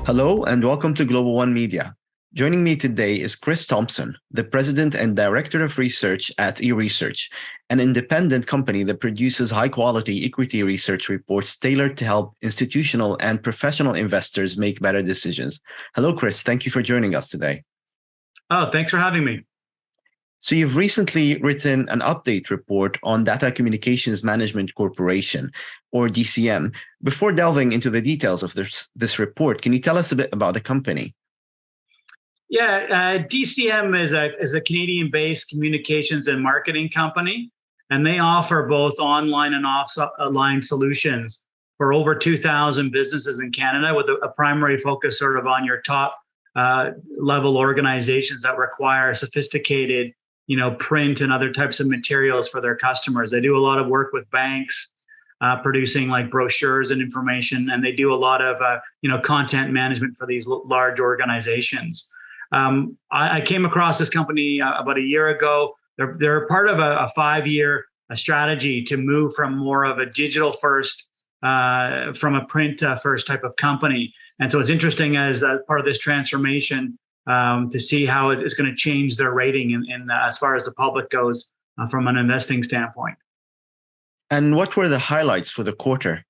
Hello and welcome to Global One Media. Joining me today is Chris Thompson, the President and Director of Research at eResearch, an independent company that produces high-quality equity research reports tailored to help institutional and professional investors make better decisions. Hello, Chris. Thank you for joining us today. Oh, thanks for having me. So you've recently written an update report on Data Communications Management Corporation, or DCM. Before delving into the details of this report, can you tell us a bit about the company? Yeah, DCM is a Canadian-based communications and marketing company, and they offer both online and offline solutions for over 2,000 businesses in Canada, with a primary focus sort of on your top level organizations that require sophisticated print and other types of materials for their customers. They do a lot of work with banks, producing like brochures and information, and they do a lot of content management for these large organizations. I came across this company about a year ago. They're part of a 5-year strategy to move from more of a digital first, from a print first type of company. And so it's interesting as part of this transformation to see how it is going to change their rating in as far as the public goes from an investing standpoint. And what were the highlights for the quarter?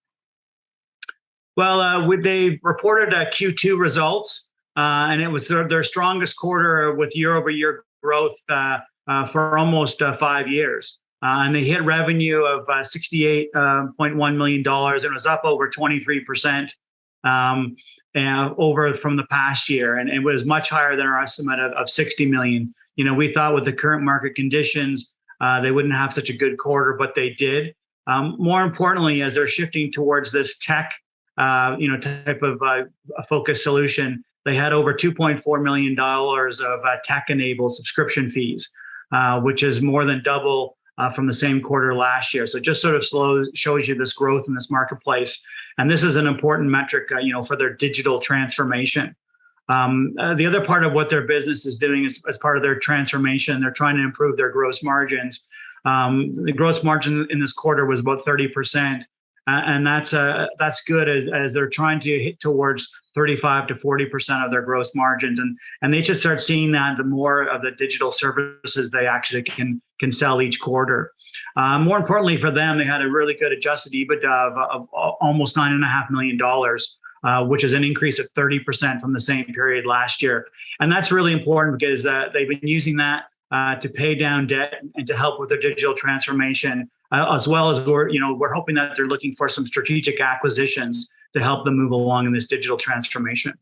Well, they reported Q2 results, and it was their strongest quarter with year-over-year growth for almost 5 years. And they hit revenue of $68.1 million, and it was up over 23%. Over from the past year, and it was much higher than our estimate of 60 million. We thought with the current market conditions, they wouldn't have such a good quarter, but they did. More importantly, as they're shifting towards this tech, type of focused solution, they had over $2.4 million of tech-enabled subscription fees, which is more than double from the same quarter last year. So it just sort of shows you this growth in this marketplace. And this is an important metric, for their digital transformation. The other part of what their business is doing is, as part of their transformation, they're trying to improve their gross margins. The gross margin in this quarter was about 30%. And that's good as they're trying to hit towards 35 to 40% of their gross margins, and they should start seeing that the more of the digital services they actually can sell each quarter. More importantly for them, they had a really good adjusted EBITDA of almost $9.5 million, which is an increase of 30% from the same period last year. And that's really important because they've been using that to pay down debt and to help with their digital transformation, as well as we're hoping that they're looking for some strategic acquisitions to help them move along in this digital transformation.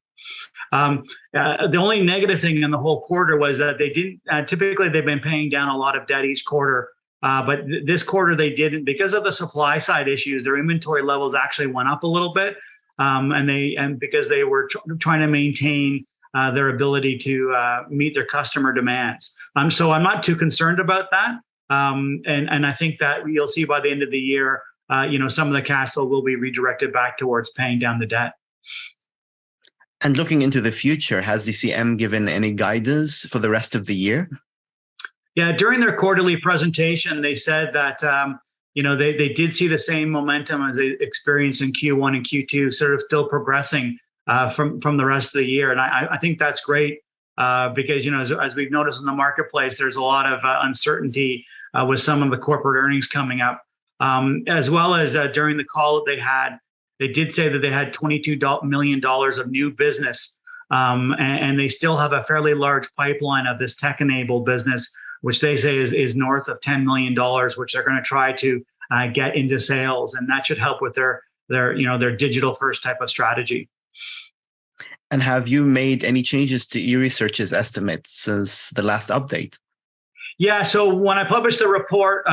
The only negative thing in the whole quarter was that they didn't. Typically, they've been paying down a lot of debt each quarter, but this quarter they didn't, because of the supply side issues. Their inventory levels actually went up a little bit, and because they were trying to maintain their ability to meet their customer demands. So I'm not too concerned about that. And I think that you'll see by the end of the year, some of the cash flow will be redirected back towards paying down the debt. And looking into the future, has DCM given any guidance for the rest of the year? Yeah, during their quarterly presentation, they said that they did see the same momentum as they experienced in Q1 and Q2, sort of still progressing from the rest of the year. And I think that's great because as we've noticed in the marketplace, there's a lot of uncertainty with some of the corporate earnings coming up. As well as during the call that they did say that they had $22 million of new business, and they still have a fairly large pipeline of this tech-enabled business, which they say is north of $10 million, which they're going to try to get into sales, and that should help with their digital first type of strategy. And have you made any changes to eResearch's estimates since the last update? Yeah, so when I published the report,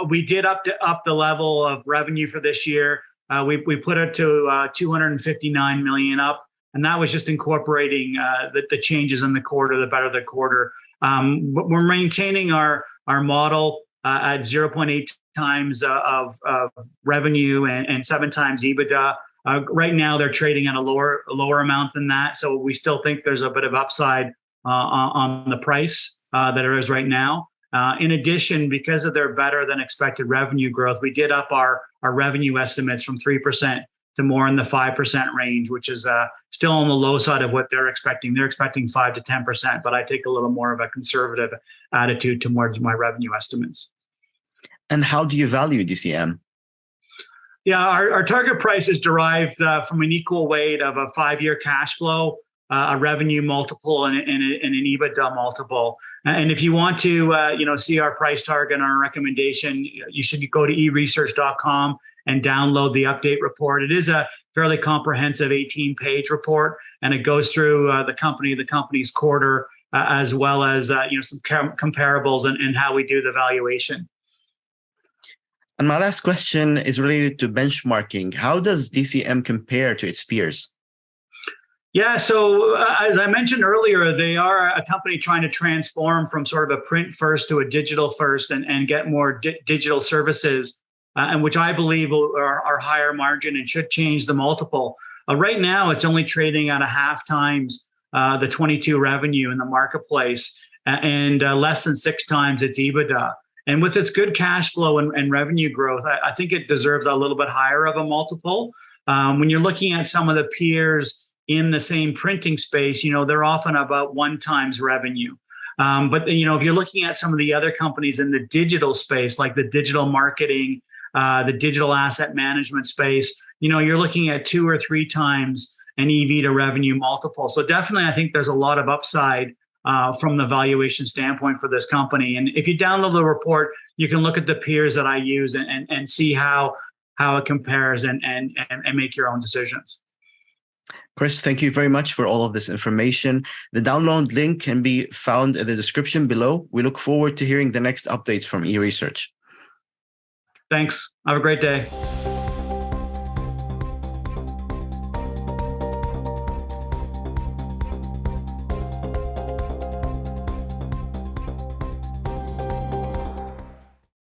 we did up the level of revenue for this year. We put it to 259 million up, and that was just incorporating the changes in the quarter, the better the quarter. But we're maintaining our model at 0.8 times of revenue and 7 times EBITDA. Right now, they're trading at a lower amount than that, so we still think there's a bit of upside on the price that there is right now. In addition, because of their better than expected revenue growth, we did up our revenue estimates from 3% to more in the 5% range, which is still on the low side of what they're expecting. They're expecting 5 to 10%, but I take a little more of a conservative attitude towards my revenue estimates. And how do you value DCM? Yeah, our target price is derived from an equal weight of a 5-year cash flow, a revenue multiple, and an EBITDA multiple. And if you want to, see our price target and our recommendation, you should go to eResearch.com and download the update report. It is a fairly comprehensive 18-page report, and it goes through the company's quarter, as well as some comparables and how we do the valuation. And my last question is related to benchmarking. How does DCM compare to its peers? Yeah, so as I mentioned earlier, they are a company trying to transform from sort of a print first to a digital first and get more digital services, and which I believe are higher margin and should change the multiple. Right now, it's only trading at a half times the 22 revenue in the marketplace and less than 6 times its EBITDA. And with its good cash flow and revenue growth, I think it deserves a little bit higher of a multiple. When you're looking at some of the peers in the same printing space, they're often about 1 times revenue. But if you're looking at some of the other companies in the digital space, like the digital marketing, the digital asset management space, you're looking at 2 or 3 times an EV to revenue multiple. So definitely, I think there's a lot of upside from the valuation standpoint for this company. And if you download the report, you can look at the peers that I use and see how it compares and make your own decisions. Chris, thank you very much for all of this information. The download link can be found in the description below. We look forward to hearing the next updates from eResearch. Thanks. Have a great day.